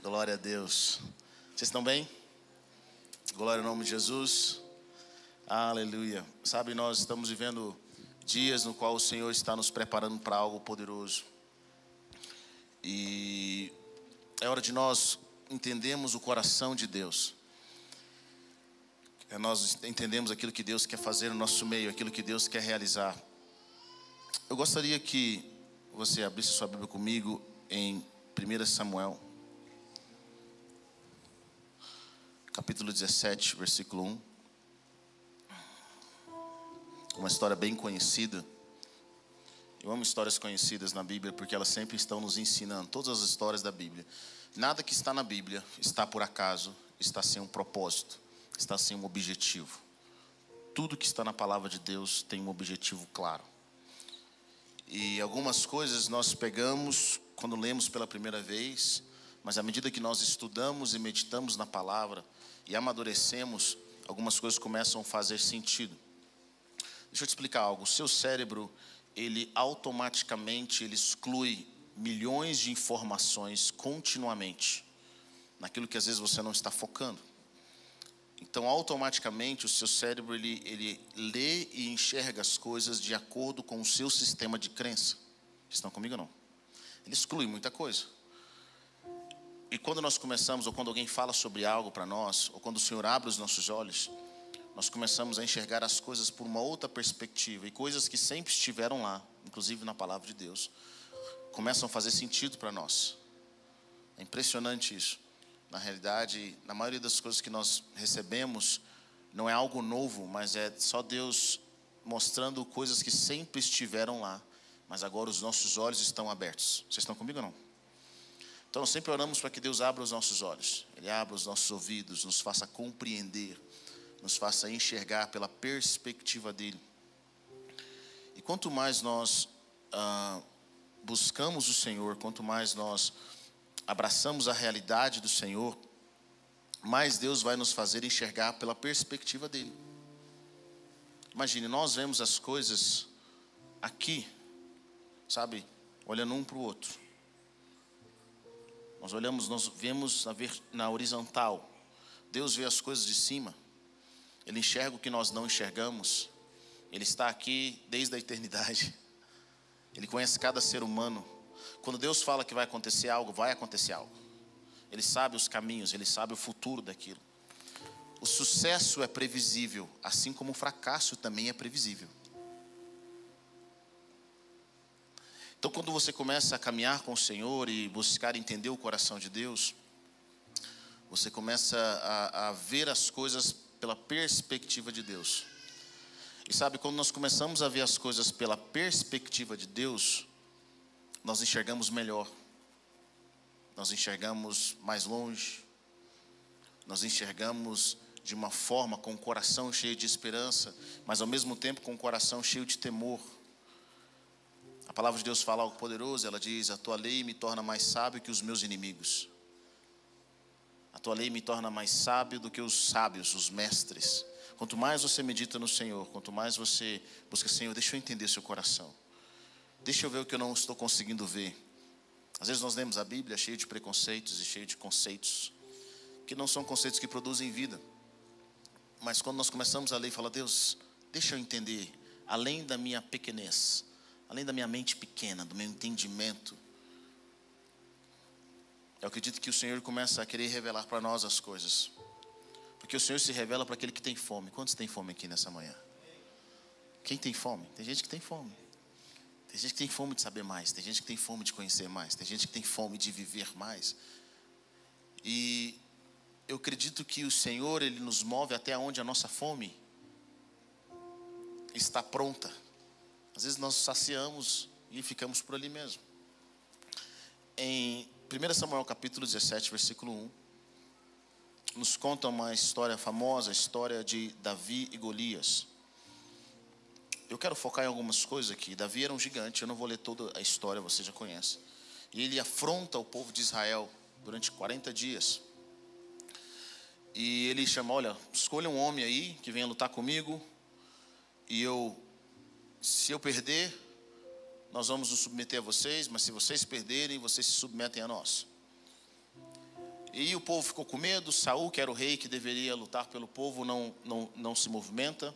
Glória a Deus. Vocês estão bem? Glória ao nome de Jesus. Aleluia. Sabe, nós estamos vivendo dias no qual o Senhor está nos preparando para algo poderoso. E é hora de nós entendermos o coração de Deus. Nós entendemos aquilo que Deus quer fazer no nosso meio, aquilo que Deus quer realizar. Eu gostaria que você abrisse sua Bíblia comigo em 1 Samuel, capítulo 17, versículo 1. Uma história bem conhecida. Eu amo histórias conhecidas na Bíblia porque elas sempre estão nos ensinando. Todas as histórias da Bíblia. Nada que está na Bíblia está por acaso, está sem um propósito, está sem um objetivo. Tudo que está na palavra de Deus tem um objetivo claro. E algumas coisas nós pegamos quando lemos pela primeira vez, mas à medida que nós estudamos e meditamos na palavra e amadurecemos, algumas coisas começam a fazer sentido. Deixa eu te explicar algo. O seu cérebro, ele automaticamente exclui milhões de informações continuamente naquilo que às vezes você não está focando. Então, automaticamente, o seu cérebro, ele lê e enxerga as coisas de acordo com o seu sistema de crença. Estão comigo ou não? Ele exclui muita coisa. E quando nós começamos, ou quando alguém fala sobre algo para nós, ou quando o Senhor abre os nossos olhos, nós começamos a enxergar as coisas por uma outra perspectiva. E coisas que sempre estiveram lá, inclusive na palavra de Deus, começam a fazer sentido para nós. É impressionante isso. Na realidade, na maioria das coisas que nós recebemos, não é algo novo, mas é só Deus mostrando coisas que sempre estiveram lá, mas agora os nossos olhos estão abertos. Vocês estão comigo ou não? Então, nós sempre oramos para que Deus abra os nossos olhos. Ele abra os nossos ouvidos, nos faça compreender, nos faça enxergar pela perspectiva dEle. E quanto mais nós buscamos o Senhor, quanto mais nós abraçamos a realidade do Senhor, mais Deus vai nos fazer enxergar pela perspectiva dEle. Imagine, nós vemos as coisas aqui, sabe, olhando um para o outro. Nós vemos na horizontal. Deus vê as coisas de cima. Ele enxerga o que nós não enxergamos. Ele está aqui desde a eternidade. Ele conhece cada ser humano. Quando Deus fala que vai acontecer algo, vai acontecer algo. Ele sabe os caminhos, Ele sabe o futuro daquilo. O sucesso é previsível, assim como o fracasso também é previsível. Então, quando você começa a caminhar com o Senhor e buscar entender o coração de Deus, você começa a ver as coisas pela perspectiva de Deus. E sabe, quando nós começamos a ver as coisas pela perspectiva de Deus, nós enxergamos melhor, nós enxergamos mais longe, nós enxergamos de uma forma com o coração cheio de esperança, mas ao mesmo tempo com o coração cheio de temor. A palavra de Deus fala algo poderoso, ela diz: a tua lei me torna mais sábio que os meus inimigos. A tua lei me torna mais sábio do que os sábios, os mestres. Quanto mais você medita no Senhor, quanto mais você busca, Senhor, deixa eu entender seu coração. Deixa eu ver o que eu não estou conseguindo ver. Às vezes nós lemos a Bíblia cheia de preconceitos e cheia de conceitos, que não são conceitos que produzem vida. Mas quando nós começamos a ler e falar: Deus, deixa eu entender, além da minha pequenez, além da minha mente pequena, do meu entendimento, eu acredito que o Senhor começa a querer revelar para nós as coisas. Porque o Senhor se revela para aquele que tem fome. Quantos tem fome aqui nessa manhã? Quem tem fome? Tem gente que tem fome. Tem gente que tem fome de saber mais. Tem gente que tem fome de conhecer mais. Tem gente que tem fome de viver mais. E eu acredito que o Senhor, Ele nos move até onde a nossa fome está pronta. Às vezes nós saciamos e ficamos por ali mesmo. Em 1 Samuel capítulo 17, versículo 1, nos conta uma história famosa, a história de Davi e Golias. Eu quero focar em algumas coisas aqui. Davi era um gigante, eu não vou ler toda a história, você já conhece. E ele afronta o povo de Israel durante 40 dias. E ele chama: olha, escolha um homem aí que venha lutar comigo. E se eu perder, nós vamos nos submeter a vocês. Mas se vocês perderem, vocês se submetem a nós. E o povo ficou com medo. Saul, que era o rei que deveria lutar pelo povo, não se movimenta.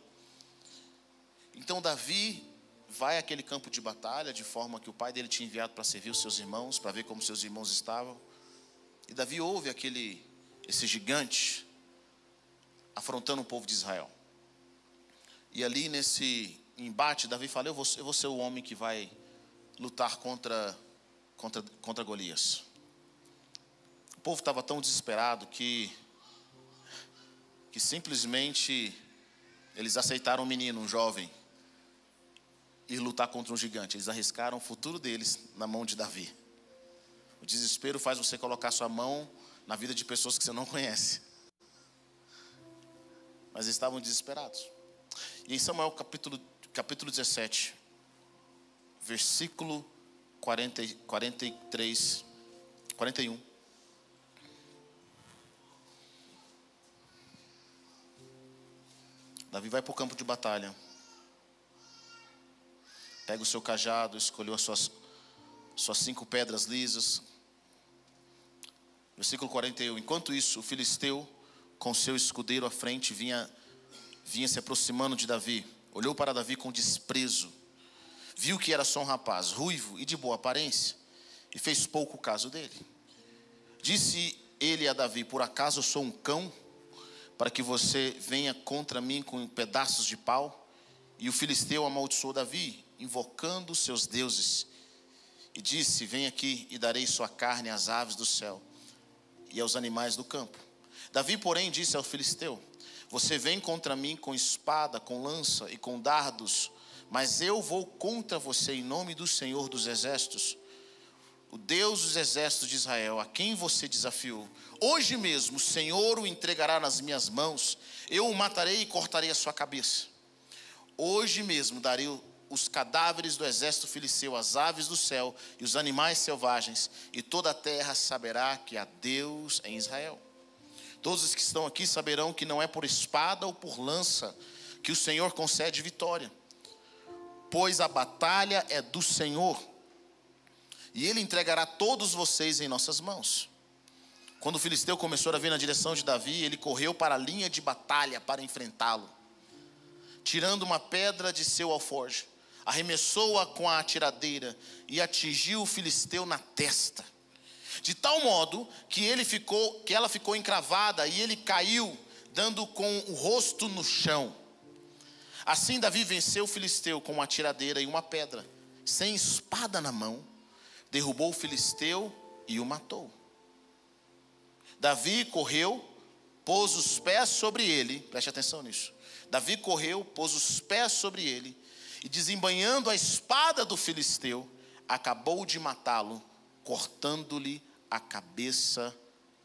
Então Davi vai àquele campo de batalha, de forma que o pai dele tinha enviado para servir os seus irmãos, para ver como seus irmãos estavam. E Davi ouve esse gigante afrontando o povo de Israel. E ali nesse embate, Davi fala: eu vou ser o homem que vai lutar contra Golias. O povo estava tão desesperado que simplesmente eles aceitaram um menino, um jovem, ir lutar contra um gigante. Eles arriscaram o futuro deles na mão de Davi. O desespero faz você colocar sua mão na vida de pessoas que você não conhece. Mas eles estavam desesperados. E em Samuel capítulo 17, versículo 41. Davi vai para o campo de batalha. Pega o seu cajado, escolheu as suas 5 pedras lisas. Versículo 41. Enquanto isso, o filisteu, com seu escudeiro à frente, vinha se aproximando de Davi. Olhou para Davi com desprezo. Viu que era só um rapaz, ruivo e de boa aparência, e fez pouco caso dele. Disse ele a Davi: por acaso eu sou um cão, para que você venha contra mim com pedaços de pau? E o filisteu amaldiçoou Davi, invocando seus deuses, e disse: vem aqui e darei sua carne às aves do céu e aos animais do campo. Davi, porém, disse ao filisteu: você vem contra mim com espada, com lança e com dardos, mas eu vou contra você em nome do Senhor dos exércitos, o Deus dos exércitos de Israel, a quem você desafiou. Hoje mesmo o Senhor o entregará nas minhas mãos, eu o matarei e cortarei a sua cabeça. Hoje mesmo darei os cadáveres do exército filisteu, as aves do céu e os animais selvagens, e toda a terra saberá que há Deus em Israel. Todos os que estão aqui saberão que não é por espada ou por lança que o Senhor concede vitória, pois a batalha é do Senhor, e Ele entregará todos vocês em nossas mãos. Quando o filisteu começou a vir na direção de Davi, ele correu para a linha de batalha para enfrentá-lo. Tirando uma pedra de seu alforje, arremessou-a com a atiradeira e atingiu o filisteu na testa, de tal modo que ela ficou encravada e ele caiu, dando com o rosto no chão. Assim Davi venceu o filisteu com uma atiradeira e uma pedra, sem espada na mão, derrubou o filisteu e o matou. Davi correu, pôs os pés sobre ele, preste atenção nisso. Davi correu, pôs os pés sobre ele, e desembainhando a espada do filisteu, acabou de matá-lo, cortando-lhe a cabeça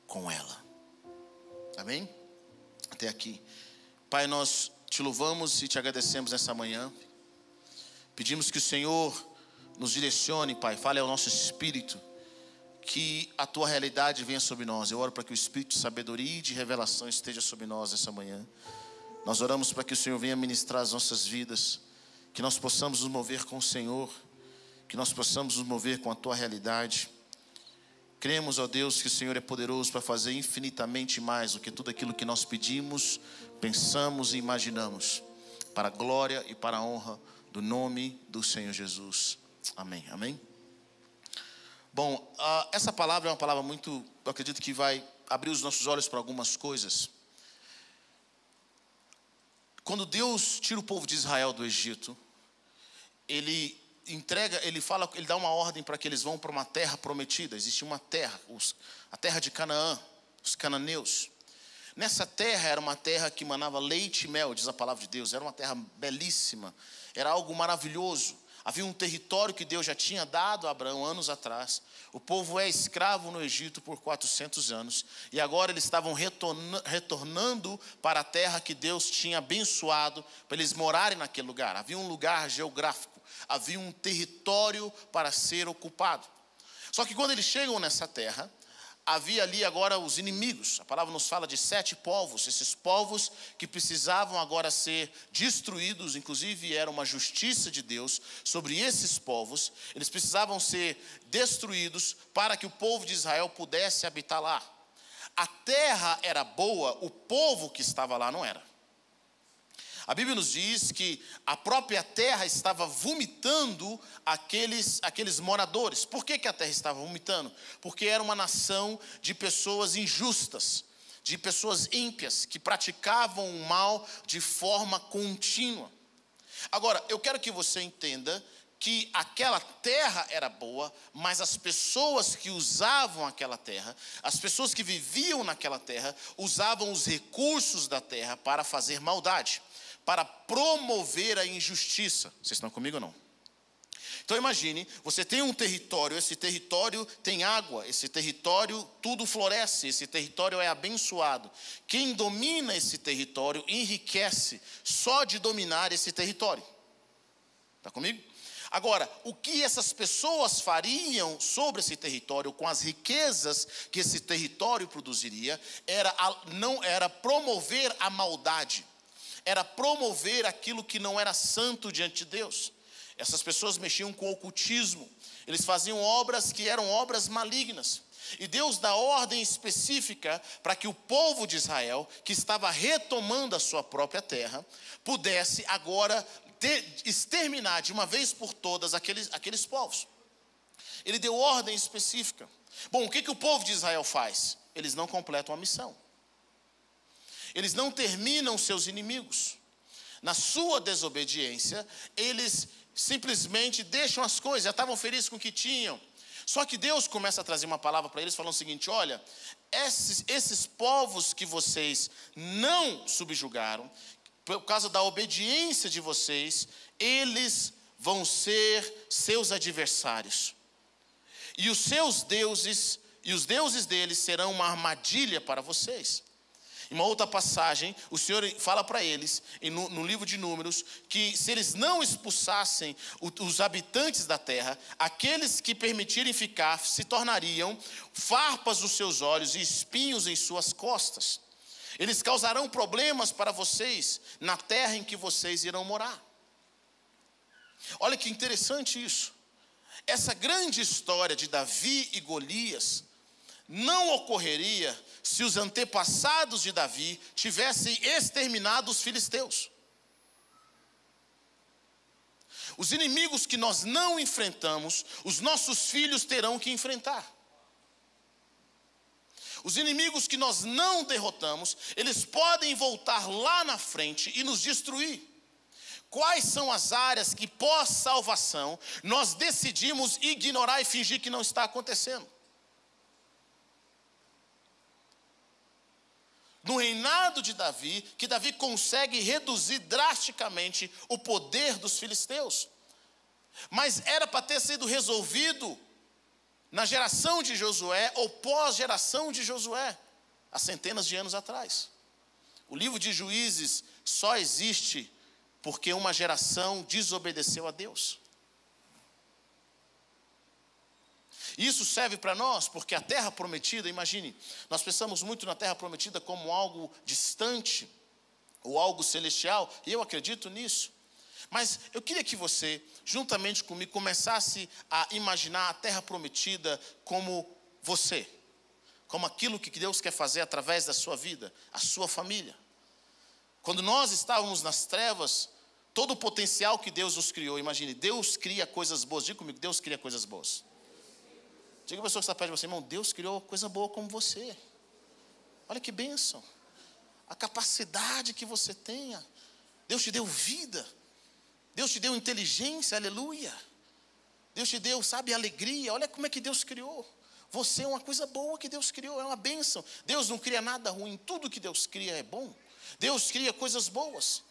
com ela. Amém? Até aqui. Pai, nós te louvamos e te agradecemos nessa manhã. Pedimos que o Senhor nos direcione, Pai, fale ao nosso espírito, que a tua realidade venha sobre nós. Eu oro para que o espírito de sabedoria e de revelação esteja sobre nós essa manhã. Nós oramos para que o Senhor venha ministrar as nossas vidas, que nós possamos nos mover com o Senhor, que nós possamos nos mover com a tua realidade. Cremos, ó Deus, que o Senhor é poderoso para fazer infinitamente mais do que tudo aquilo que nós pedimos, pensamos e imaginamos, para a glória e para a honra do nome do Senhor Jesus. Amém. Amém. Bom, essa palavra é uma palavra muito, eu acredito que vai abrir os nossos olhos para algumas coisas. Quando Deus tira o povo de Israel do Egito, Ele dá uma ordem para que eles vão para uma terra prometida. Existe uma terra, a terra de Canaã, os cananeus. Nessa terra era uma terra que manava leite e mel, diz a palavra de Deus. Era uma terra belíssima, era algo maravilhoso. Havia um território que Deus já tinha dado a Abraão anos atrás. O povo é escravo no Egito por 400 anos. E agora eles estavam retornando para a terra que Deus tinha abençoado para eles morarem naquele lugar. Havia um lugar geográfico, havia um território para ser ocupado. Só que quando eles chegam nessa terra, havia ali agora os inimigos. A palavra nos fala de 7 povos. Esses povos que precisavam agora ser destruídos. Inclusive era uma justiça de Deus sobre esses povos. Eles precisavam ser destruídos para que o povo de Israel pudesse habitar lá. A terra era boa, o povo que estava lá não era. A Bíblia nos diz que a própria terra estava vomitando aqueles moradores. Por que a terra estava vomitando? Porque era uma nação de pessoas injustas, de pessoas ímpias, que praticavam o mal de forma contínua. Agora, eu quero que você entenda que aquela terra era boa, mas as pessoas que usavam aquela terra, as pessoas que viviam naquela terra, usavam os recursos da terra para fazer maldade, para promover a injustiça. Vocês estão comigo ou não? Então imagine, você tem um território, esse território tem água, esse território tudo floresce, esse território é abençoado. Quem domina esse território enriquece só de dominar esse território. Está comigo? Agora, o que essas pessoas fariam sobre esse território, com as riquezas que esse território produziria, não era promover a maldade, era promover aquilo que não era santo diante de Deus. Essas pessoas mexiam com o ocultismo, eles faziam obras que eram obras malignas. E Deus dá ordem específica para que o povo de Israel, que estava retomando a sua própria terra, pudesse agora exterminar de uma vez por todas aqueles povos. Ele deu ordem específica. Bom, o que o povo de Israel faz? Eles não completam a missão. Eles não terminam seus inimigos. Na sua desobediência, eles simplesmente deixam as coisas, já estavam felizes com o que tinham. Só que Deus começa a trazer uma palavra para eles, falando o seguinte: olha, esses povos que vocês não subjugaram, por causa da obediência de vocês, eles vão ser seus adversários. E os seus deuses, e os deuses deles serão uma armadilha para vocês. Em uma outra passagem, o Senhor fala para eles, no livro de Números, que se eles não expulsassem os habitantes da terra, aqueles que permitirem ficar se tornariam farpas nos seus olhos e espinhos em suas costas. Eles causarão problemas para vocês na terra em que vocês irão morar. Olha que interessante isso. Essa grande história de Davi e Golias não ocorreria se os antepassados de Davi tivessem exterminado os filisteus. Os inimigos que nós não enfrentamos, os nossos filhos terão que enfrentar. Os inimigos que nós não derrotamos, eles podem voltar lá na frente e nos destruir. Quais são as áreas que pós-salvação nós decidimos ignorar e fingir que não está acontecendo? No reinado de Davi, que Davi consegue reduzir drasticamente o poder dos filisteus. Mas era para ter sido resolvido na geração de Josué ou pós-geração de Josué, há centenas de anos atrás. O livro de Juízes só existe porque uma geração desobedeceu a Deus. Isso serve para nós, porque a terra prometida, imagine, nós pensamos muito na terra prometida como algo distante, ou algo celestial, e eu acredito nisso. Mas eu queria que você, juntamente comigo, começasse a imaginar a terra prometida como você, como aquilo que Deus quer fazer através da sua vida, a sua família. Quando nós estávamos nas trevas, todo o potencial que Deus nos criou, imagine, Deus cria coisas boas. Diga comigo, Deus cria coisas boas. Diga a pessoa que está perto de você: irmão, Deus criou coisa boa como você. Olha que bênção. A capacidade que você tenha. Deus te deu vida. Deus te deu inteligência, aleluia. Deus te deu, sabe, alegria. Olha como é que Deus criou. Você é uma coisa boa que Deus criou, é uma bênção. Deus não cria nada ruim, tudo que Deus cria é bom. Deus cria coisas boas.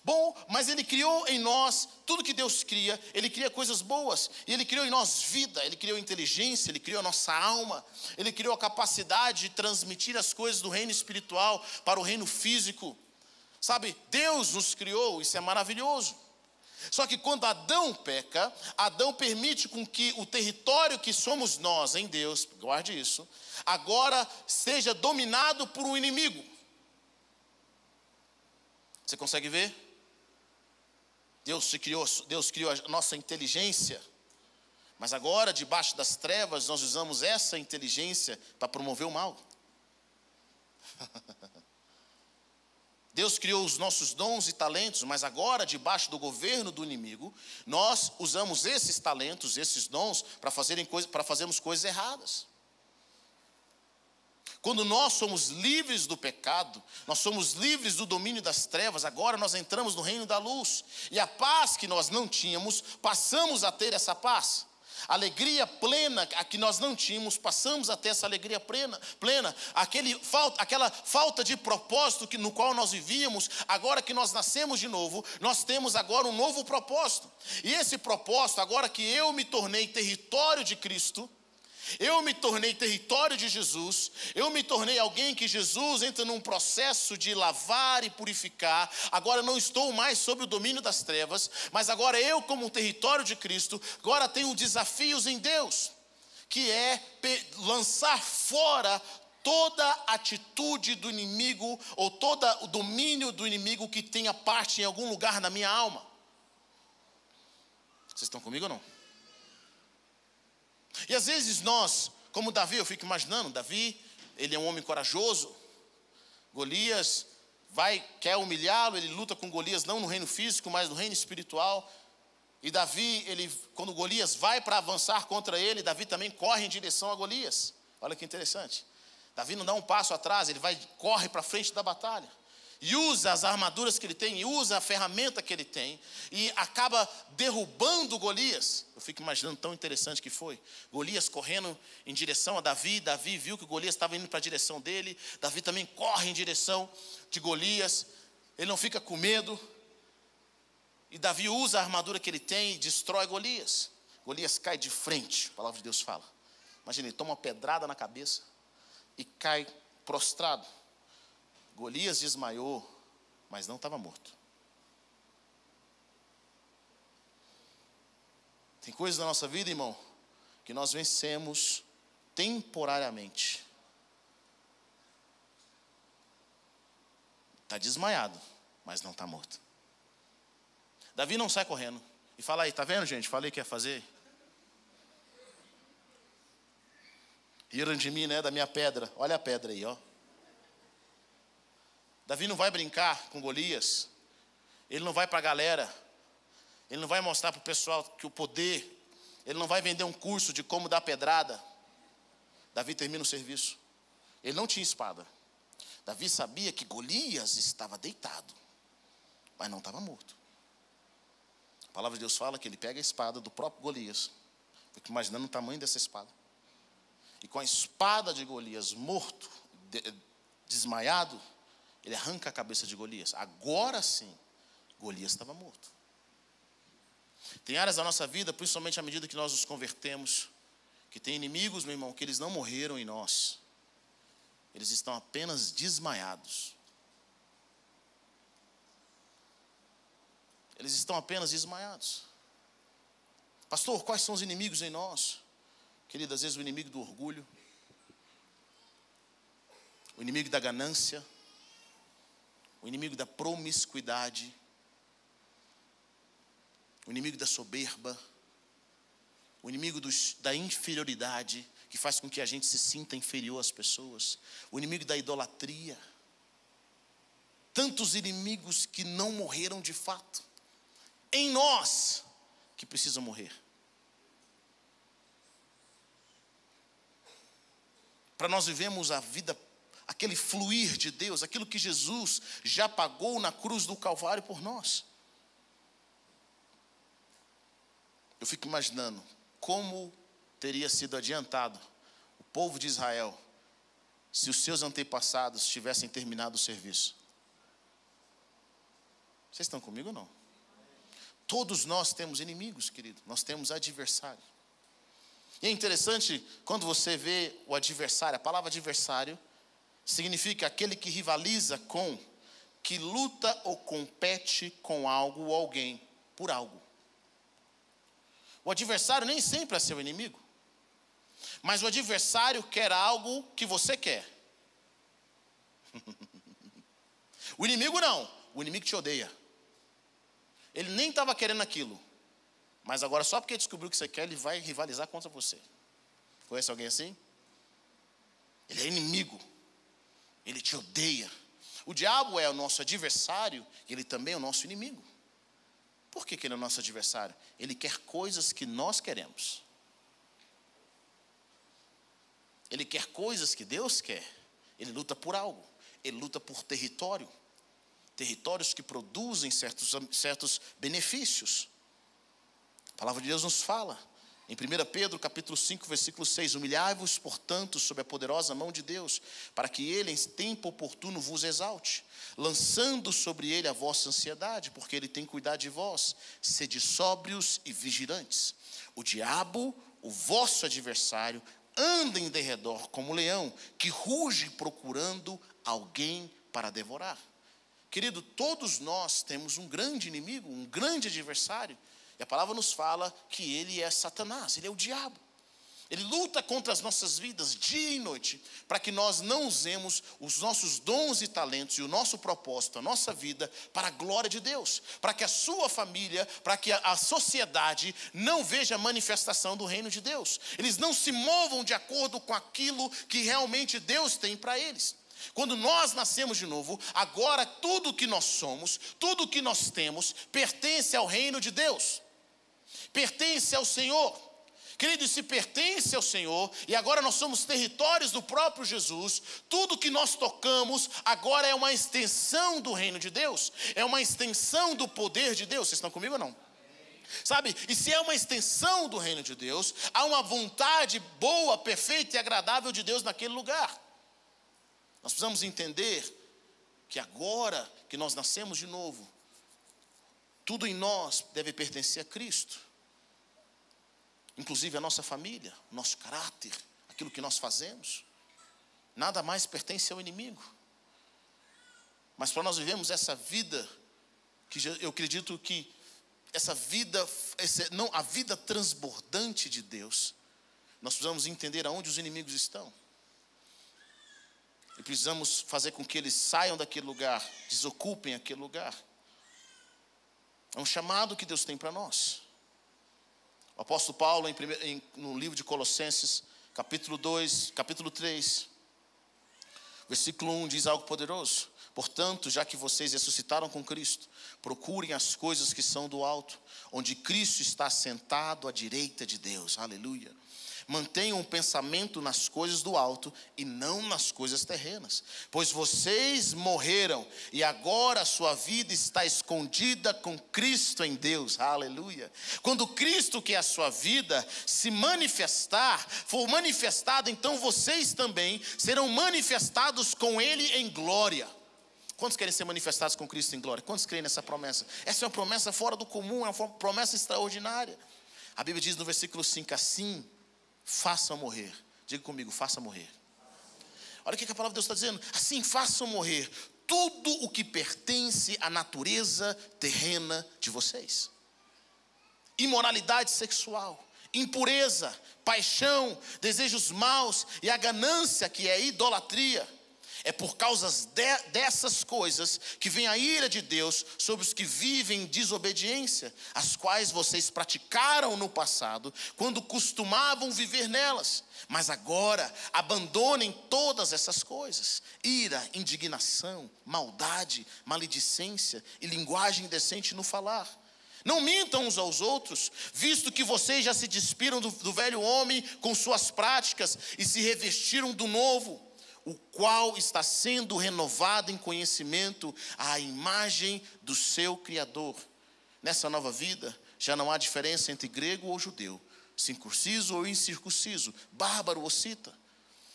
Bom, mas Ele criou em nós, tudo que Deus cria, Ele cria coisas boas. E Ele criou em nós vida, Ele criou inteligência, Ele criou a nossa alma. Ele criou a capacidade de transmitir as coisas do reino espiritual para o reino físico. Sabe, Deus nos criou, isso é maravilhoso. Só que quando Adão peca, Adão permite com que o território que somos nós em Deus, guarde isso, agora seja dominado por um inimigo. Você consegue ver? Deus criou a nossa inteligência, mas agora debaixo das trevas nós usamos essa inteligência para promover o mal. Deus criou os nossos dons e talentos, mas agora, debaixo do governo do inimigo, nós usamos esses talentos, esses dons, para fazermos coisas erradas. Quando nós somos livres do pecado, nós somos livres do domínio das trevas, agora nós entramos no reino da luz. E a paz que nós não tínhamos, passamos a ter essa paz. A alegria plena a que nós não tínhamos, passamos a ter essa alegria plena. Aquela falta de propósito no qual nós vivíamos, agora que nós nascemos de novo, nós temos agora um novo propósito. E esse propósito, agora que eu me tornei território de Cristo, eu me tornei território de Jesus, eu me tornei alguém que Jesus entra num processo de lavar e purificar. Agora não estou mais sob o domínio das trevas, mas agora eu, como um território de Cristo, agora tenho desafios em Deus, que é lançar fora toda atitude do inimigo, ou todo o domínio do inimigo que tenha parte em algum lugar na minha alma. Vocês estão comigo ou não? E às vezes nós, como Davi, eu fico imaginando, Davi, ele é um homem corajoso. Golias quer humilhá-lo, ele luta com Golias não no reino físico, mas no reino espiritual. E Davi, quando Golias vai para avançar contra ele, Davi também corre em direção a Golias. Olha que interessante. Davi não dá um passo atrás, ele corre para frente da batalha. E usa as armaduras que ele tem, e usa a ferramenta que ele tem, e acaba derrubando Golias. Eu fico imaginando tão interessante que foi. Golias correndo em direção a Davi, Davi viu que Golias estava indo para a direção dele, Davi também corre em direção de Golias, ele não fica com medo, e Davi usa a armadura que ele tem e destrói Golias. Golias cai de frente, a palavra de Deus fala. Imagina, ele toma uma pedrada na cabeça e cai prostrado. Golias desmaiou, mas não estava morto. Tem coisas na nossa vida, irmão, que nós vencemos temporariamente. Está desmaiado, mas não está morto. Davi não sai correndo e fala aí, tá vendo, gente? Falei que ia fazer. Riram de mim, né? Da minha pedra. Olha a pedra aí, ó. Davi não vai brincar com Golias, ele não vai para a galera, ele não vai mostrar para o pessoal que o poder, ele não vai vender um curso de como dar pedrada. Davi termina o serviço, ele não tinha espada. Davi sabia que Golias estava deitado, mas não estava morto. A palavra de Deus fala que ele pega a espada do próprio Golias. Fico imaginando o tamanho dessa espada. E com a espada de Golias morto, desmaiado, ele arranca a cabeça de Golias. Agora sim, Golias estava morto. Tem áreas da nossa vida, principalmente à medida que nós nos convertemos, que tem inimigos, meu irmão, que eles não morreram em nós. Eles estão apenas desmaiados. Eles estão apenas desmaiados. Pastor, quais são os inimigos em nós? Querido, às vezes o inimigo do orgulho, o inimigo da ganância, o inimigo da promiscuidade, o inimigo da soberba, o inimigo da inferioridade, que faz com que a gente se sinta inferior às pessoas, o inimigo da idolatria. Tantos inimigos que não morreram de fato, em nós, que precisam morrer. Para nós vivemos a vida, aquele fluir de Deus, aquilo que Jesus já pagou na cruz do Calvário por nós. Eu fico imaginando como teria sido adiantado o povo de Israel se os seus antepassados tivessem terminado o serviço. Vocês estão comigo ou não? Todos nós temos inimigos, querido. Nós temos adversários. E é interessante quando você vê o adversário. A palavra adversário significa aquele que rivaliza com, que luta ou compete com algo ou alguém, por algo. O adversário nem sempre é seu inimigo. Mas o adversário quer algo que você quer. O inimigo não. O inimigo te odeia. Ele nem estava querendo aquilo. Mas agora só porque descobriu o que você quer, ele vai rivalizar contra você. Conhece alguém assim? Ele é inimigo. ele te odeia. O diabo é o nosso adversário, ele também é o nosso inimigo. Por que ele é o nosso adversário? Ele quer coisas que nós queremos. Ele quer coisas que Deus quer. Ele luta por algo. Ele luta por território. Territórios que produzem certos benefícios. A palavra de Deus nos fala. Em 1 Pedro, capítulo 5, versículo 6. Humilhai-vos, portanto, sob a poderosa mão de Deus, para que ele, em tempo oportuno, vos exalte, lançando sobre ele a vossa ansiedade, porque ele tem cuidado de vós. Sede sóbrios e vigilantes. O diabo, o vosso adversário, anda em derredor como um leão, que ruge procurando alguém para devorar. Querido, todos nós temos um grande inimigo, um grande adversário. E a palavra nos fala que ele é Satanás, ele é o diabo. Ele luta contra as nossas vidas dia e noite, para que nós não usemos os nossos dons e talentos e o nosso propósito, a nossa vida, para a glória de Deus. Para que a sua família, para que a sociedade não veja a manifestação do reino de Deus. Eles não se movam de acordo com aquilo que realmente Deus tem para eles. Quando nós nascemos de novo, agora tudo que nós somos, tudo que nós temos, pertence ao reino de Deus. Pertence ao Senhor. Querido, se pertence ao Senhor, e agora nós somos territórios do próprio Jesus, tudo que nós tocamos agora é uma extensão do reino de Deus, é uma extensão do poder de Deus. Vocês estão comigo ou não? Sabe, e se é uma extensão do reino de Deus, há uma vontade boa, perfeita e agradável de Deus naquele lugar. Nós precisamos entender que agora que nós nascemos de novo, tudo em nós deve pertencer a Cristo. Inclusive a nossa família, o nosso caráter, aquilo que nós fazemos. Nada mais pertence ao inimigo. Mas para nós vivemos essa vida, que eu acredito que essa vida, a vida transbordante de Deus, nós precisamos entender aonde os inimigos estão. E precisamos fazer com que eles saiam daquele lugar, desocupem aquele lugar. É um chamado que Deus tem para nós. O apóstolo Paulo, no livro de Colossenses, capítulo 3, versículo 1, diz algo poderoso. Portanto, já que vocês ressuscitaram com Cristo, procurem as coisas que são do alto, onde Cristo está sentado à direita de Deus. Aleluia. Mantenham o pensamento nas coisas do alto e não nas coisas terrenas. Pois vocês morreram e agora a sua vida está escondida com Cristo em Deus. Aleluia. Quando Cristo, que é a sua vida, se manifestar, for manifestado, então vocês também serão manifestados com Ele em glória. Quantos querem ser manifestados com Cristo em glória? Quantos creem nessa promessa? Essa é uma promessa fora do comum, é uma promessa extraordinária. A Bíblia diz no versículo 5, assim, façam morrer. Diga comigo, faça morrer. Olha o que a palavra de Deus está dizendo. Assim, façam morrer tudo o que pertence à natureza terrena de vocês. Imoralidade sexual, impureza, paixão, desejos maus e a ganância, que é a idolatria. É por causa dessas coisas que vem a ira de Deus sobre os que vivem em desobediência, as quais vocês praticaram no passado, quando costumavam viver nelas. Mas agora abandonem todas essas coisas: ira, indignação, maldade, maledicência e linguagem indecente no falar. Não mintam uns aos outros, visto que vocês já se despiram do velho homem com suas práticas e se revestiram do novo, o qual está sendo renovado em conhecimento à imagem do seu Criador. Nessa nova vida, já não há diferença entre grego ou judeu, circunciso ou incircunciso, bárbaro ou cita,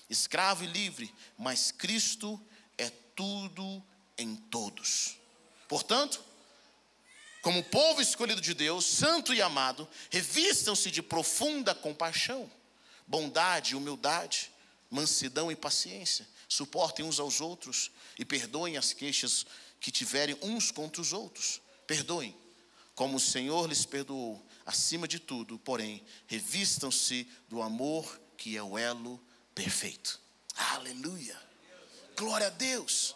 escravo e livre, mas Cristo é tudo em todos. Portanto, como povo escolhido de Deus, santo e amado, revistam-se de profunda compaixão, bondade, humildade, mansidão e paciência. Suportem uns aos outros e perdoem as queixas que tiverem uns contra os outros. Perdoem, como o Senhor lhes perdoou. Acima de tudo, porém, revistam-se do amor, que é o elo perfeito. Aleluia. Glória a Deus.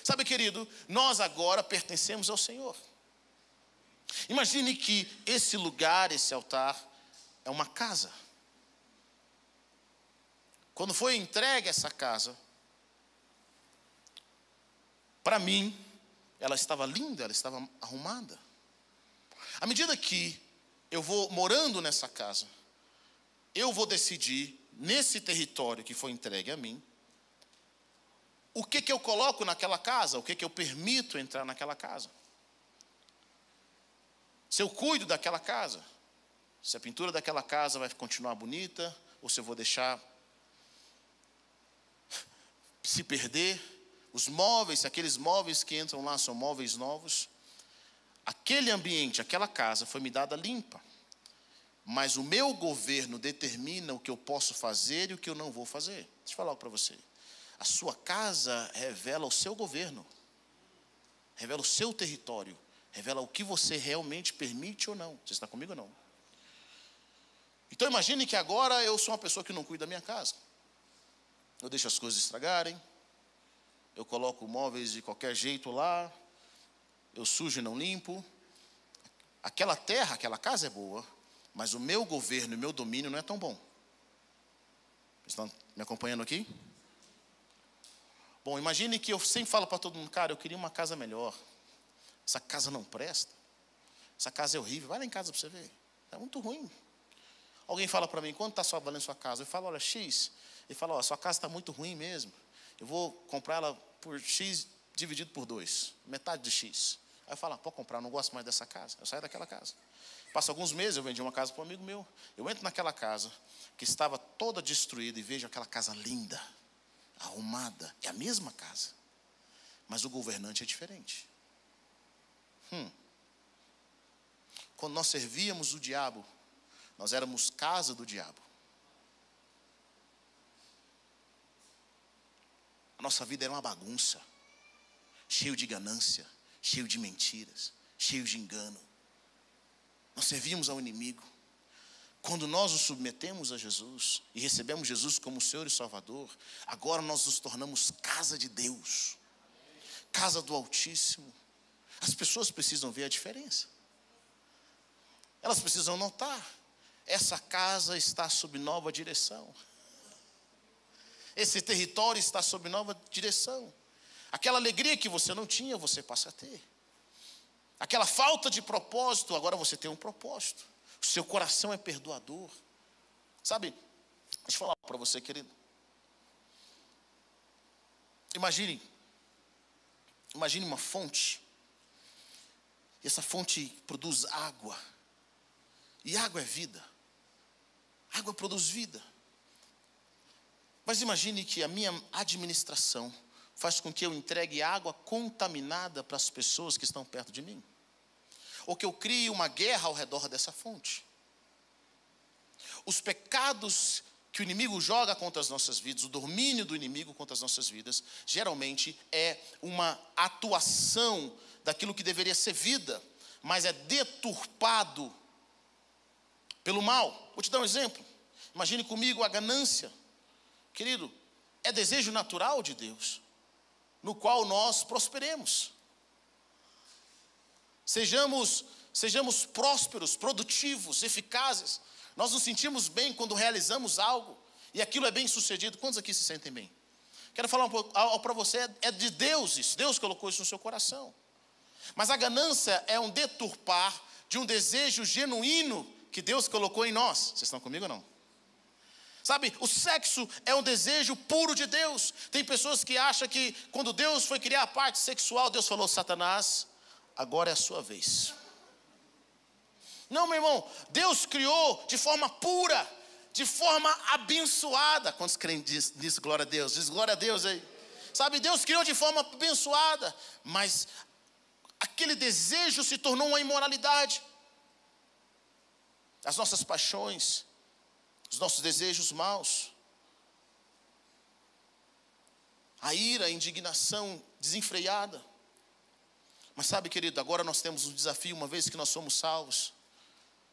Sabe, querido, nós agora pertencemos ao Senhor. Imagine que esse lugar, esse altar, é uma casa. Quando foi entregue essa casa, Para mim, ela estava linda, ela estava arrumada. À medida que eu vou morando nessa casa, eu vou decidir, nesse território que foi entregue a mim, o que eu coloco naquela casa, o que eu permito entrar naquela casa. Se eu cuido daquela casa, se a pintura daquela casa vai continuar bonita, ou se eu vou deixar se perder. Os móveis, se aqueles móveis que entram lá são móveis novos. Aquele ambiente, aquela casa foi me dada limpa. Mas o meu governo determina o que eu posso fazer e o que eu não vou fazer. Deixa eu falar algo para você. A sua casa revela o seu governo. Revela o seu território. Revela o que você realmente permite ou não. Você está comigo ou não? Então imagine que agora eu sou uma pessoa que não cuida da minha casa. Eu deixo as coisas estragarem. Eu coloco móveis de qualquer jeito lá. Eu sujo e não limpo. Aquela terra, aquela casa é boa. Mas o meu governo e o meu domínio não é tão bom. Estão me acompanhando aqui? Bom, imagine que eu sempre falo para todo mundo, cara, eu queria uma casa melhor. Essa casa não presta. Essa casa é horrível. Vai lá em casa para você ver. É muito ruim. Alguém fala para mim, quanto está sua valendo sua casa? Eu falo, olha, X. Ele fala, ó, sua casa está muito ruim mesmo. Eu vou comprar ela por X dividido por 2. Metade de X. Aí eu falo, pode comprar, eu não gosto mais dessa casa. Eu saio daquela casa. Passa alguns meses, eu vendi uma casa para um amigo meu. Eu entro naquela casa, que estava toda destruída, e vejo aquela casa linda, arrumada. É a mesma casa. Mas o governante é diferente. Quando nós servíamos o diabo, nós éramos casa do diabo. A nossa vida era uma bagunça, cheio de ganância, cheio de mentiras, cheio de engano. Nós servíamos ao inimigo. Quando nós nos submetemos a Jesus e recebemos Jesus como Senhor e Salvador, agora nós nos tornamos casa de Deus, casa do Altíssimo. As pessoas precisam ver a diferença. Elas precisam notar. Essa casa está sob nova direção. Esse território está sob nova direção. Aquela alegria que você não tinha, você passa a ter. Aquela falta de propósito, agora você tem um propósito. O seu coração é perdoador. Sabe, deixa eu falar para você, querido. Imagine uma fonte. E essa fonte produz água. E água é vida. Água produz vida. Mas imagine que a minha administração faz com que eu entregue água contaminada para as pessoas que estão perto de mim. Ou que eu crie uma guerra ao redor dessa fonte. Os pecados que o inimigo joga contra as nossas vidas, o domínio do inimigo contra as nossas vidas, geralmente é uma atuação daquilo que deveria ser vida, mas é deturpado pelo mal. Vou te dar um exemplo. Imagine comigo a ganância. Querido, é desejo natural de Deus, no qual nós prosperemos. Sejamos prósperos, produtivos, eficazes. Nós nos sentimos bem quando realizamos algo e aquilo é bem sucedido. Quantos aqui se sentem bem? Quero falar algo para você, é de Deus isso. Deus colocou isso no seu coração. Mas a ganância é um deturpar de um desejo genuíno que Deus colocou em nós. Vocês estão comigo ou não? Sabe, o sexo é um desejo puro de Deus. Tem pessoas que acham que quando Deus foi criar a parte sexual, Deus falou, Satanás, agora é a sua vez. Não, meu irmão, Deus criou de forma pura, de forma abençoada. Quantos creem nisso? Glória a Deus. Diz glória a Deus aí. Sabe, Deus criou de forma abençoada, mas aquele desejo se tornou uma imoralidade. As nossas paixões, os nossos desejos maus, a ira, a indignação desenfreada. Mas sabe, querido, agora nós temos um desafio, uma vez que nós somos salvos.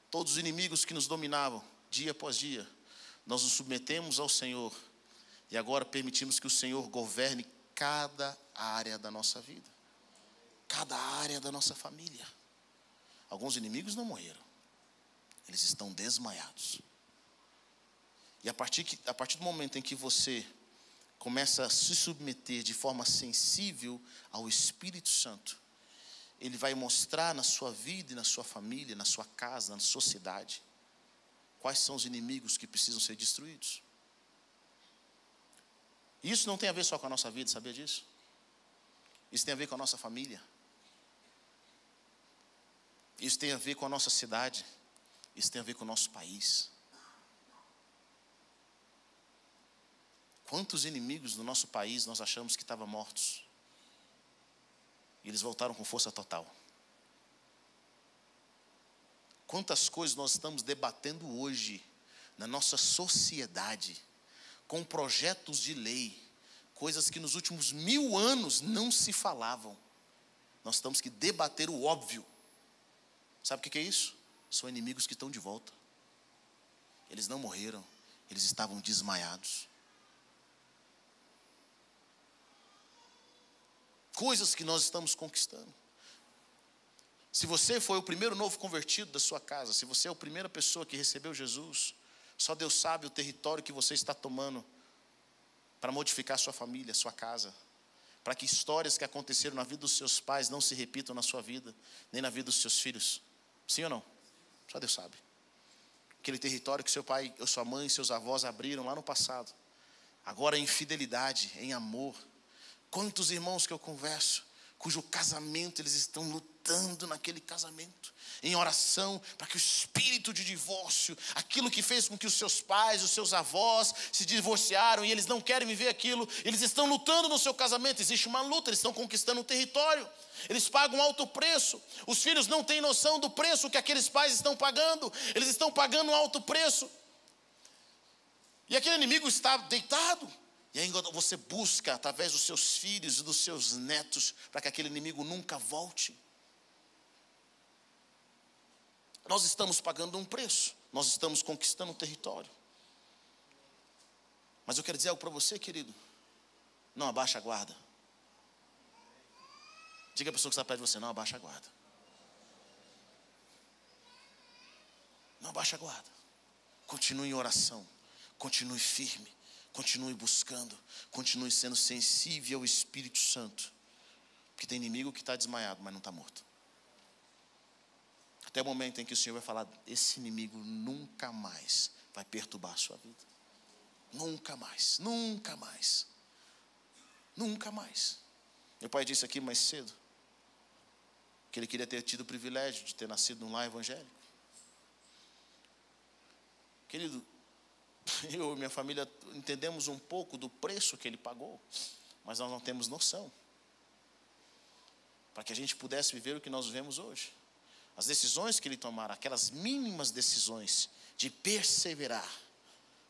Todos os inimigos que nos dominavam, dia após dia, nós nos submetemos ao Senhor. E agora permitimos que o Senhor governe cada área da nossa vida. Cada área da nossa família. Alguns inimigos não morreram. Eles estão desmaiados. E a partir do momento em que você começa a se submeter de forma sensível ao Espírito Santo, ele vai mostrar na sua vida e na sua família, na sua casa, na sua cidade, quais são os inimigos que precisam ser destruídos. E isso não tem a ver só com a nossa vida, sabia disso? Isso tem a ver com a nossa família. Isso tem a ver com a nossa cidade. Isso tem a ver com o nosso país. Quantos inimigos do nosso país nós achamos que estavam mortos? E eles voltaram com força total. Quantas coisas nós estamos debatendo hoje na nossa sociedade, com projetos de lei, coisas que nos últimos 1000 anos não se falavam. Nós temos que debater o óbvio. Sabe o que é isso? São inimigos que estão de volta. Eles não morreram, eles estavam desmaiados. Coisas que nós estamos conquistando. Se você foi o primeiro novo convertido da sua casa, se você é a primeira pessoa que recebeu Jesus, só Deus sabe o território que você está tomando para modificar a sua família, a sua casa, para que histórias que aconteceram na vida dos seus pais não se repitam na sua vida, nem na vida dos seus filhos. Sim ou não? Só Deus sabe. Aquele território que seu pai, ou sua mãe, seus avós abriram lá no passado, agora em fidelidade, em amor. Quantos irmãos que eu converso, cujo casamento eles estão lutando naquele casamento, em oração, para que o espírito de divórcio, aquilo que fez com que os seus pais, os seus avós se divorciaram e eles não querem viver aquilo, eles estão lutando no seu casamento. Existe uma luta, eles estão conquistando um território, eles pagam alto preço. Os filhos não têm noção do preço que aqueles pais estão pagando, eles estão pagando um alto preço, e aquele inimigo está deitado. E aí você busca, através dos seus filhos e dos seus netos, para que aquele inimigo nunca volte. Nós estamos pagando um preço, nós estamos conquistando um território. Mas eu quero dizer algo para você, querido. Não abaixa a guarda. Diga a pessoa que está perto de você, não abaixa a guarda. Não abaixa a guarda. Continue em oração, continue firme. Continue buscando, continue sendo sensível ao Espírito Santo. Porque tem inimigo que está desmaiado, mas não está morto. Até o momento em que o Senhor vai falar, esse inimigo nunca mais vai perturbar a sua vida. Nunca mais, nunca mais. Nunca mais. Meu pai disse aqui mais cedo, que ele queria ter tido o privilégio de ter nascido num lar evangélico. Querido, eu e minha família entendemos um pouco do preço que ele pagou, mas nós não temos noção, para que a gente pudesse viver o que nós vivemos hoje. As decisões que ele tomara, aquelas mínimas decisões de perseverar,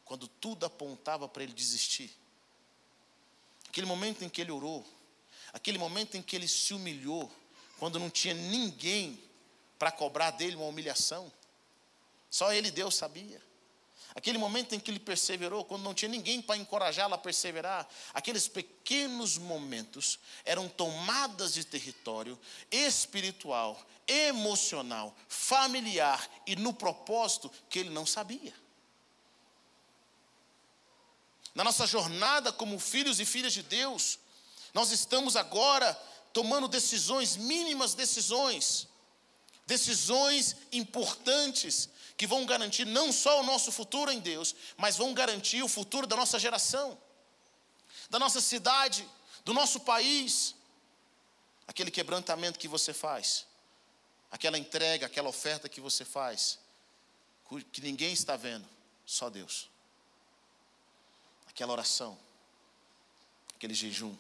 quando tudo apontava para ele desistir. Aquele momento em que ele orou, aquele momento em que ele se humilhou, quando não tinha ninguém para cobrar dele uma humilhação, só ele e Deus sabia. Aquele momento em que ele perseverou, quando não tinha ninguém para encorajá-lo a perseverar, aqueles pequenos momentos eram tomadas de território espiritual, emocional, familiar e no propósito que ele não sabia. Na nossa jornada como filhos e filhas de Deus, nós estamos agora tomando decisões, mínimas decisões importantes, que vão garantir não só o nosso futuro em Deus, mas vão garantir o futuro da nossa geração, da nossa cidade, do nosso país. Aquele quebrantamento que você faz, aquela entrega, aquela oferta que você faz, que ninguém está vendo, só Deus. Aquela oração, aquele jejum,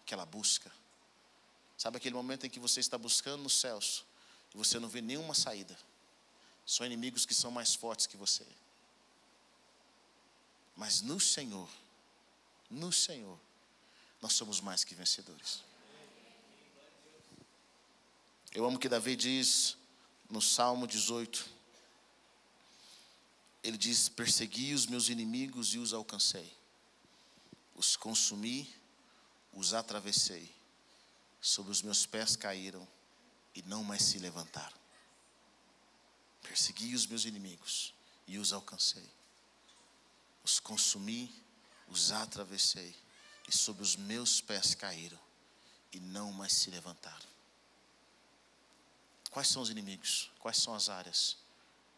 aquela busca. Sabe aquele momento em que você está buscando nos céus e você não vê nenhuma saída? São inimigos que são mais fortes que você. Mas no Senhor, nós somos mais que vencedores. Eu amo que Davi diz no Salmo 18. Ele diz, persegui os meus inimigos e os alcancei. Os consumi, os atravessei. Sobre os meus pés caíram e não mais se levantaram. Persegui os meus inimigos e os alcancei. Os consumi, os atravessei. e sobre os meus pés caíram e não mais se levantaram. Quais são os inimigos? Quais são as áreas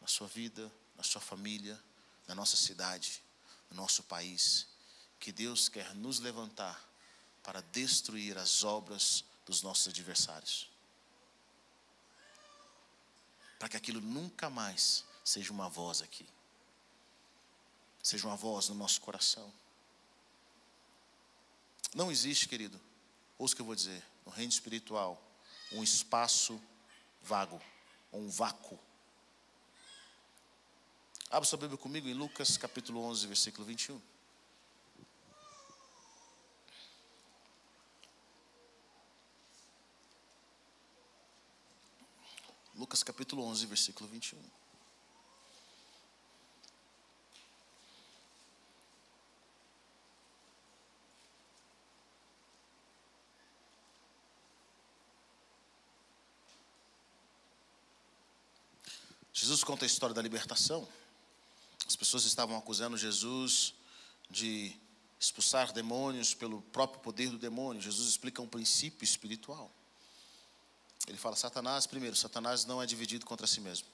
na sua vida, na sua família, na nossa cidade, no nosso país, que Deus quer nos levantar para destruir as obras dos nossos adversários? Para que aquilo nunca mais seja uma voz aqui. Seja uma voz no nosso coração. Não existe, querido, ouça o que eu vou dizer, no reino espiritual, um espaço vago, ou um vácuo. Abra sua Bíblia comigo em Lucas capítulo 11, versículo 21. Lucas capítulo 11, versículo 21. Jesus conta a história da libertação. As pessoas estavam acusando Jesus de expulsar demônios pelo próprio poder do demônio. Jesus explica um princípio espiritual. Ele fala, Satanás não é dividido contra si mesmo.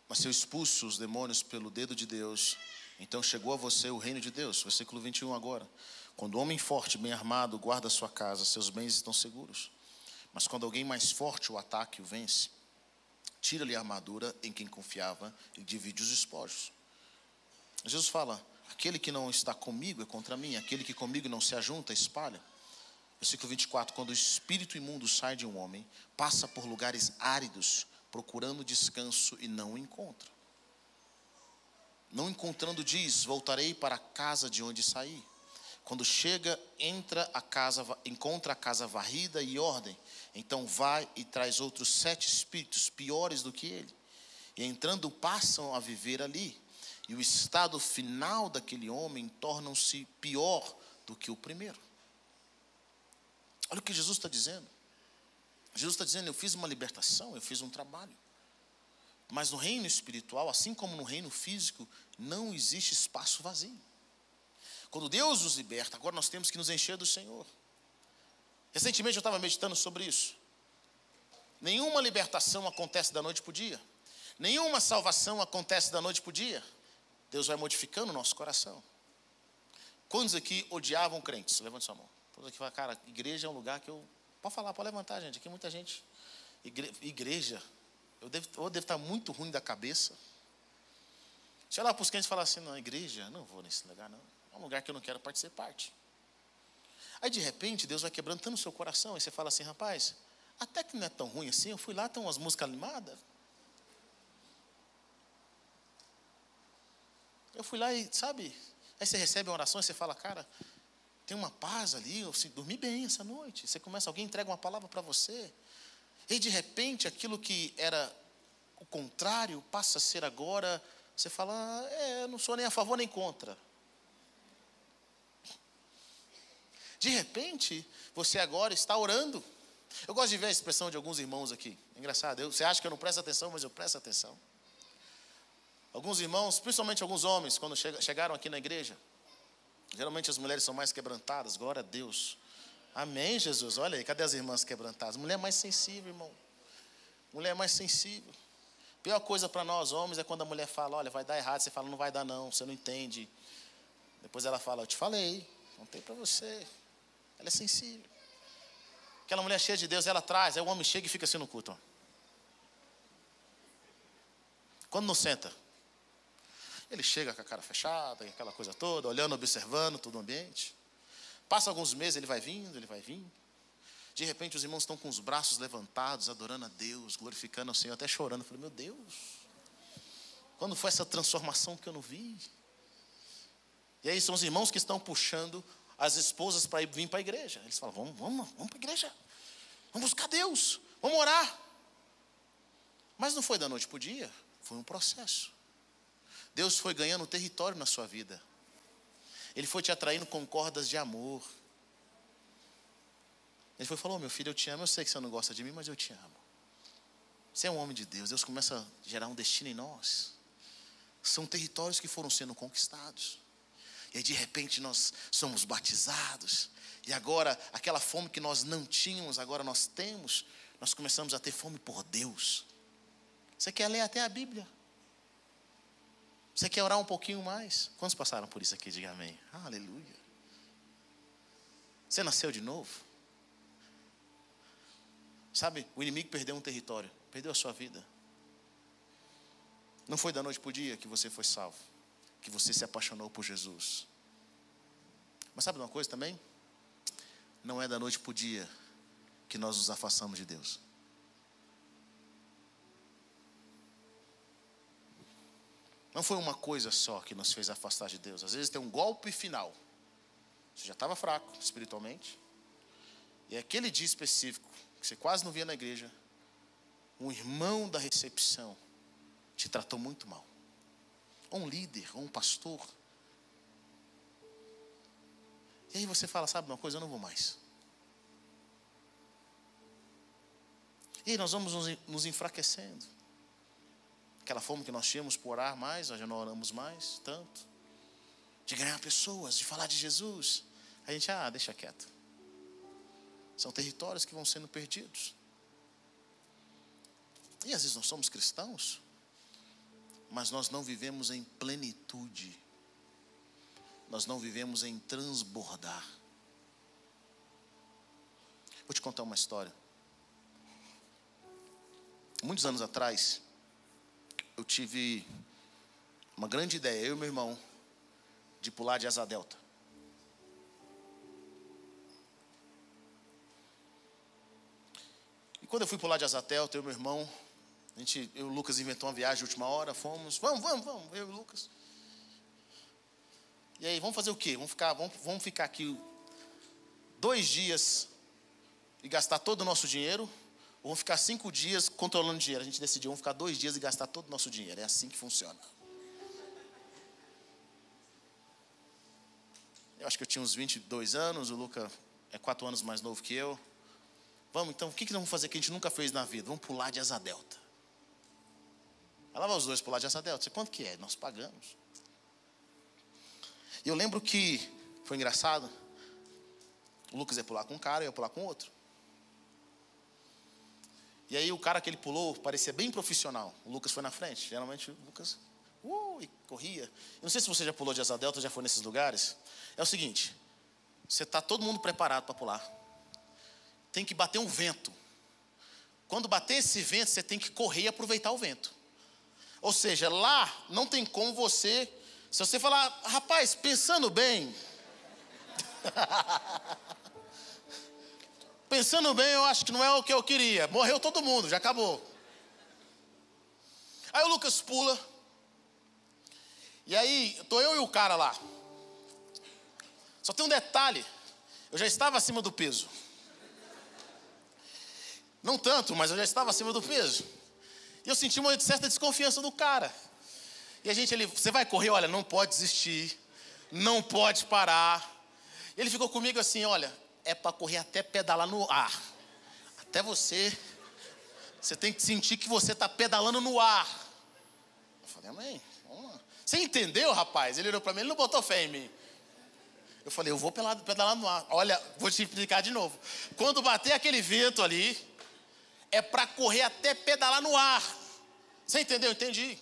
Mas se eu expulso os demônios pelo dedo de Deus, então chegou a você o reino de Deus. Versículo 21 agora. Quando o homem forte, bem armado, guarda a sua casa, seus bens estão seguros. Mas quando alguém mais forte o ataca e o vence, tira-lhe a armadura em quem confiava e divide os espojos. Jesus fala, aquele que não está comigo é contra mim, aquele que comigo não se ajunta, espalha. Versículo 24, quando o espírito imundo sai de um homem, passa por lugares áridos, procurando descanso e não o encontra. Não encontrando, diz, voltarei para a casa de onde saí. Quando chega, encontra a casa varrida e ordem. Então vai e traz outros 7 espíritos piores do que ele. E entrando passam a viver ali. E o estado final daquele homem torna-se pior do que o primeiro. Olha o que Jesus está dizendo. Jesus está dizendo, eu fiz uma libertação, eu fiz um trabalho. Mas no reino espiritual, assim como no reino físico, não existe espaço vazio. Quando Deus nos liberta, agora nós temos que nos encher do Senhor. Recentemente eu estava meditando sobre isso. Nenhuma libertação acontece da noite para o dia. Nenhuma salvação acontece da noite para o dia. Deus vai modificando o nosso coração. Quantos aqui odiavam crentes? Levante sua mão. Todos aqui falam, cara, igreja é um lugar que eu... Pode falar, pode levantar, gente. Aqui muita gente... Igreja... Eu devo estar muito ruim da cabeça. Se eu olhar para os crentes e falar assim, não, igreja, não vou nesse lugar, não. É um lugar que eu não quero participar. Aí, de repente, Deus vai quebrantando o seu coração. E você fala assim, rapaz, até que não é tão ruim assim. Eu fui lá, tem umas músicas animadas. Eu fui lá e, sabe... Aí você recebe uma oração e você fala, cara, tem uma paz ali, eu dormi bem essa noite. Você começa, alguém entrega uma palavra para você. E, de repente, aquilo que era o contrário passa a ser agora... Você fala, eu não sou nem a favor nem contra. De repente, você agora está orando. Eu gosto de ver a expressão de alguns irmãos aqui. É engraçado, você acha que eu não presto atenção, mas eu presto atenção. Alguns irmãos, principalmente alguns homens, quando chegaram aqui na igreja, geralmente as mulheres são mais quebrantadas, glória a Deus. Amém, Jesus, olha aí, cadê as irmãs quebrantadas? Mulher mais sensível, irmão. Mulher mais sensível. Pior coisa para nós homens é quando a mulher fala, olha, vai dar errado, você fala, não vai dar não, você não entende. Depois ela fala, eu te falei, não tem para você. Ela é sensível. Aquela mulher cheia de Deus, ela traz, aí o homem chega e fica assim no culto. Ó. Quando não senta, ele chega com a cara fechada, aquela coisa toda, olhando, observando todo o ambiente. Passa alguns meses, ele vai vindo. De repente, os irmãos estão com os braços levantados, adorando a Deus, glorificando ao Senhor, até chorando. Eu falei, meu Deus, quando foi essa transformação que eu não vi? E aí são os irmãos que estão puxando as esposas para vir para a igreja. Eles falam, vamos para a igreja. Vamos buscar Deus, vamos orar. Mas não foi da noite para o dia, foi um processo. Deus foi ganhando território na sua vida. Ele foi te atraindo com cordas de amor. Ele falou, meu filho, eu te amo, eu sei que você não gosta de mim, mas eu te amo. Você é um homem de Deus, Deus começa a gerar um destino em nós. São territórios que foram sendo conquistados. E aí, de repente nós somos batizados. E agora, aquela fome que nós não tínhamos, agora nós temos. Nós começamos a ter fome por Deus. Você quer ler até a Bíblia? Você quer orar um pouquinho mais? Quantos passaram por isso aqui? Diga amém. Aleluia. Você nasceu de novo? Sabe, o inimigo perdeu um território, perdeu a sua vida. Não foi da noite para o dia que você foi salvo, que você se apaixonou por Jesus. Mas sabe uma coisa também? Não é da noite para o dia que nós nos afastamos de Deus. Não foi uma coisa só que nos fez afastar de Deus. Às vezes tem um golpe final. Você já estava fraco espiritualmente. E aquele dia específico, que você quase não via na igreja, um irmão da recepção te tratou muito mal. Ou um líder, ou um pastor. E aí você fala, sabe uma coisa, eu não vou mais. E aí nós vamos nos enfraquecendo. Aquela fome que nós tínhamos por orar mais, nós já não oramos mais tanto. De ganhar pessoas, de falar de Jesus. A gente, deixa quieto. São territórios que vão sendo perdidos. E às vezes nós somos cristãos, mas nós não vivemos em plenitude. Nós não vivemos em transbordar. Vou te contar uma história. Muitos anos atrás, eu tive uma grande ideia, eu e meu irmão, de pular de asa delta. E quando eu fui pular de asa delta, eu e meu irmão, eu e o Lucas inventou uma viagem de última hora, fomos, vamos, eu e o Lucas. E aí, vamos fazer o quê? Vamos ficar aqui 2 dias e gastar todo o nosso dinheiro, ou vamos ficar 5 dias controlando o dinheiro? A gente decidiu, vamos ficar 2 dias e gastar todo o nosso dinheiro. É assim que funciona. Eu acho que eu tinha uns 22 anos, o Lucas é 4 anos mais novo que eu. Vamos, então, o que nós vamos fazer que a gente nunca fez na vida? Vamos pular de asa delta. Aí lá vai os dois pular de asa delta. Quanto que é? Nós pagamos. E eu lembro que foi engraçado. O Lucas ia pular com um cara, eu ia pular com outro. E aí o cara que ele pulou parecia bem profissional. O Lucas foi na frente. Geralmente o Lucas e corria. Eu não sei se você já pulou de asa delta, já foi nesses lugares. É o seguinte, você está todo mundo preparado para pular. Tem que bater um vento. Quando bater esse vento, você tem que correr e aproveitar o vento. Ou seja, lá não tem como você... Se você falar, rapaz, pensando bem... Pensando bem, eu acho que não é o que eu queria. Morreu todo mundo, já acabou. Aí o Lucas pula. E aí, estou eu e o cara lá. Só tem um detalhe. Eu já estava acima do peso. Não tanto, mas eu já estava acima do peso. E eu senti uma certa desconfiança do cara. E a gente, você vai correr? Olha, não pode desistir. Não pode parar. E ele ficou comigo assim, olha... É para correr até pedalar no ar. Até você tem que sentir que você está pedalando no ar. Eu falei, amém, vamos lá. Você entendeu, rapaz? Ele olhou para mim, ele não botou fé em mim. Eu falei, eu vou pedalar no ar. Olha, vou te explicar de novo. Quando bater aquele vento ali, é para correr até pedalar no ar. Você entendeu? Entendi.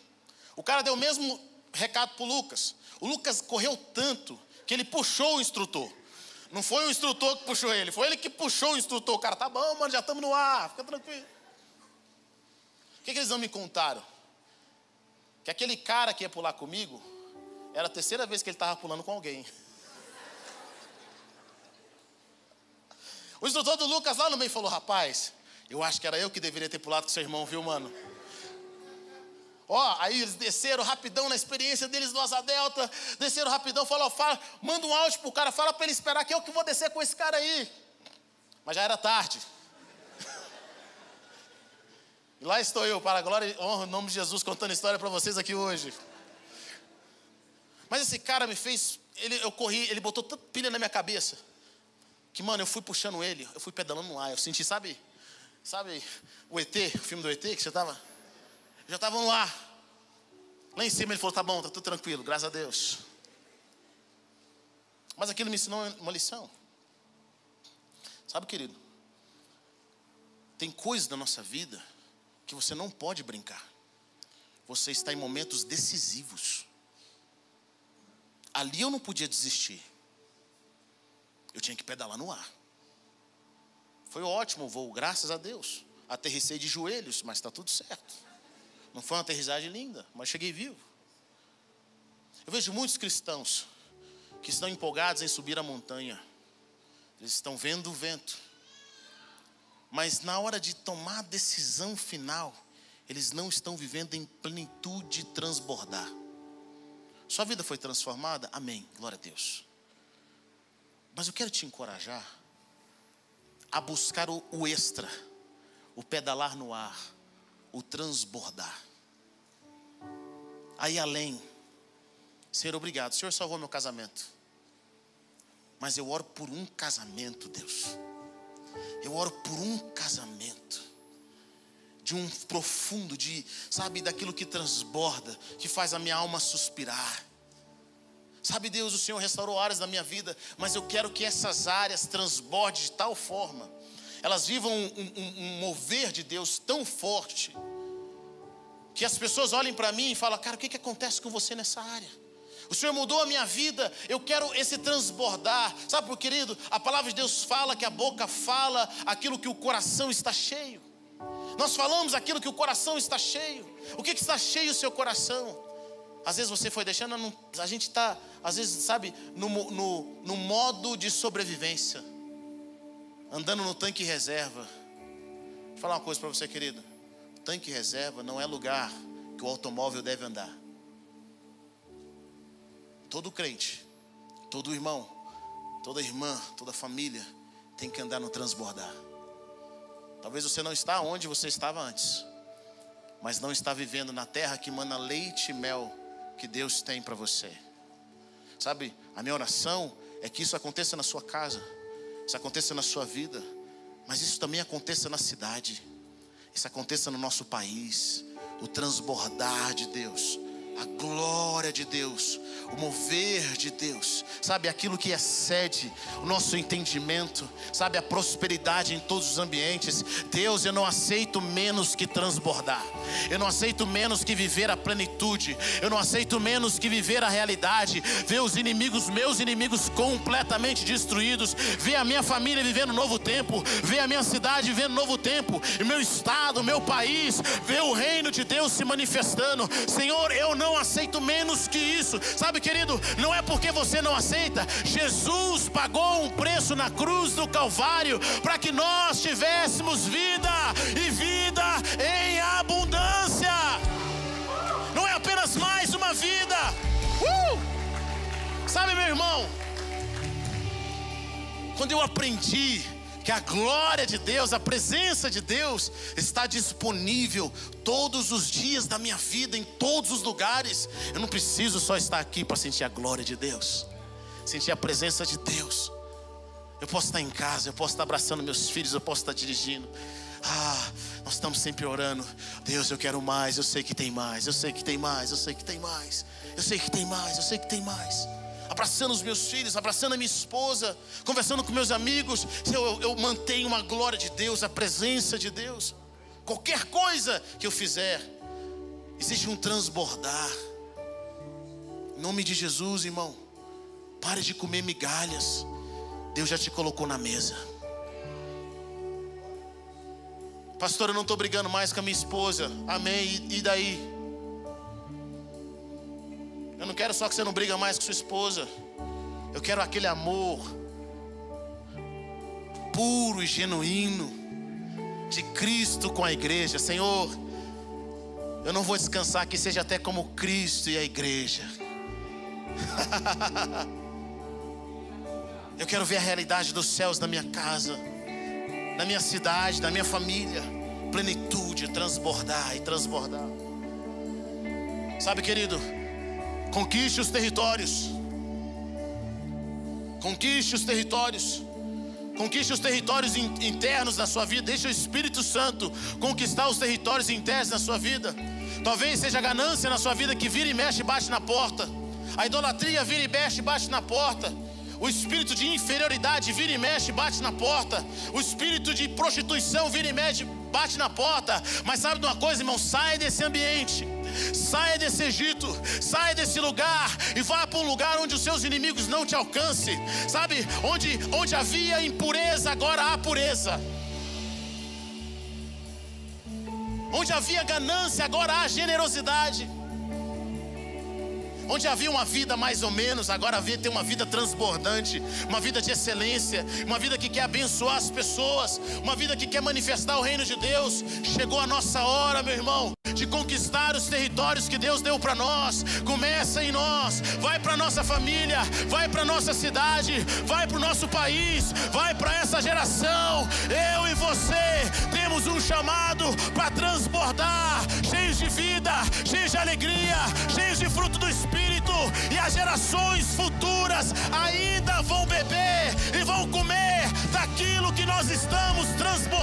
O cara deu o mesmo recado para o Lucas. O Lucas correu tanto que ele puxou o instrutor. Não foi o instrutor que puxou ele, foi ele que puxou o instrutor. O cara, tá bom, mano, já estamos no ar, fica tranquilo. O que eles não me contaram? Que aquele cara que ia pular comigo, era a 3ª vez que ele estava pulando com alguém. O instrutor do Lucas lá no meio falou, rapaz, eu acho que era eu que deveria ter pulado com seu irmão, viu, mano? Aí eles desceram rapidão na experiência deles no asa delta, desceram rapidão, falou, manda um áudio pro cara, fala para ele esperar que eu que vou descer com esse cara aí. Mas já era tarde. E lá estou eu, para a glória e honra, em nome de Jesus, contando história para vocês aqui hoje. Mas esse cara me fez, eu corri, ele botou tanta pilha na minha cabeça, que, mano, eu fui puxando ele, eu fui pedalando no ar, eu senti, sabe o ET, o filme do ET, que você tava... Já estavam lá. Lá em cima ele falou, tá bom, tá tudo tranquilo, graças a Deus. Mas aquilo me ensinou uma lição. Sabe, querido? Tem coisas da nossa vida que você não pode brincar. Você está em momentos decisivos. Ali eu não podia desistir. Eu tinha que pedalar no ar. Foi ótimo o voo, graças a Deus. Aterrissei de joelhos, mas está tudo certo. Não foi uma aterrissagem linda, mas cheguei vivo. Eu vejo muitos cristãos que estão empolgados em subir a montanha. Eles estão vendo o vento. Mas na hora de tomar a decisão final, eles não estão vivendo em plenitude, transbordar. Sua vida foi transformada? Amém, glória a Deus. Mas eu quero te encorajar a buscar o extra, o pedalar no ar, o transbordar. Aí além, Senhor, obrigado, o Senhor salvou meu casamento. Mas eu oro por um casamento, Deus. Eu oro por um casamento. De um profundo, sabe, daquilo que transborda, que faz a minha alma suspirar. Sabe, Deus, o Senhor restaurou áreas da minha vida, mas eu quero que essas áreas transbordem de tal forma, elas vivam um mover de Deus tão forte, que as pessoas olhem para mim e falam, cara, o que acontece com você nessa área? O Senhor mudou a minha vida, eu quero esse transbordar. Sabe, por querido, a palavra de Deus fala que a boca fala aquilo que o coração está cheio. Nós falamos aquilo que o coração está cheio. O que está cheio o seu coração? Às vezes você foi deixando, a gente está, às vezes, sabe, no modo de sobrevivência, andando no tanque reserva. Vou falar uma coisa para você, querido. O tanque reserva não é lugar que o automóvel deve andar. Todo crente, todo irmão, toda irmã, toda família tem que andar no transbordar. Talvez você não está onde você estava antes, mas não está vivendo na terra que mana leite e mel que Deus tem para você. Sabe, a minha oração é que isso aconteça na sua casa, isso aconteça na sua vida, mas isso também aconteça na cidade, isso aconteça no nosso país. O transbordar de Deus, a glória de Deus, o mover de Deus, sabe, aquilo que excede o nosso entendimento, sabe, a prosperidade em todos os ambientes. Deus, eu não aceito menos que transbordar, eu não aceito menos que viver a plenitude, eu não aceito menos que viver a realidade, ver os inimigos, meus inimigos completamente destruídos, ver a minha família vivendo um novo tempo, ver a minha cidade vivendo um novo tempo, o meu estado, o meu país, ver o reino de Deus se manifestando. Senhor, eu não aceito menos que isso. Sabe, querido, não é porque você não aceita. Jesus pagou um preço na cruz do Calvário para que nós tivéssemos vida e vida em abundância. Não é apenas mais uma vida. Sabe, meu irmão, quando eu aprendi que a glória de Deus, a presença de Deus está disponível todos os dias da minha vida, em todos os lugares. Eu não preciso só estar aqui para sentir a glória de Deus, sentir a presença de Deus. Eu posso estar em casa, eu posso estar abraçando meus filhos, eu posso estar dirigindo. Nós estamos sempre orando. Deus, eu quero mais, eu sei que tem mais, eu sei que tem mais, eu sei que tem mais, eu sei que tem mais, eu sei que tem mais. Abraçando os meus filhos, abraçando a minha esposa, conversando com meus amigos. Eu mantenho uma glória de Deus, a presença de Deus. Qualquer coisa que eu fizer, existe um transbordar. Em nome de Jesus, irmão, pare de comer migalhas. Deus já te colocou na mesa. Pastor, eu não estou brigando mais com a minha esposa. Amém, e daí? Eu não quero só que você não briga mais com sua esposa. Eu quero aquele amor puro e genuíno de Cristo com a igreja. Senhor, eu não vou descansar que seja até como Cristo e a igreja. Eu quero ver a realidade dos céus na minha casa, na minha cidade, na minha família. Plenitude, transbordar e transbordar. Sabe, querido, conquiste os territórios. Conquiste os territórios. Conquiste os territórios internos da sua vida. Deixa o Espírito Santo conquistar os territórios internos da sua vida. Talvez seja a ganância na sua vida que vira e mexe e bate na porta. A idolatria vira e mexe e bate na porta. O espírito de inferioridade vira e mexe, bate na porta. O espírito de prostituição vira e mexe, bate na porta. Mas sabe de uma coisa, irmão? Saia desse ambiente, saia desse Egito, saia desse lugar e vá para um lugar onde os seus inimigos não te alcancem. Sabe, onde havia impureza, agora há pureza. Onde havia ganância, agora há generosidade. Onde havia uma vida mais ou menos, agora havia ter uma vida transbordante, uma vida de excelência, uma vida que quer abençoar as pessoas, uma vida que quer manifestar o reino de Deus. Chegou a nossa hora, meu irmão, de conquistar os territórios que Deus deu para nós. Começa em nós, vai para nossa família, vai para nossa cidade, vai para o nosso país, vai para essa geração. Eu e você temos um chamado para transbordar, cheios de vida, cheios de alegria, cheios de fruto do Espírito. E as gerações futuras ainda vão beber e vão comer daquilo que nós estamos transbordando.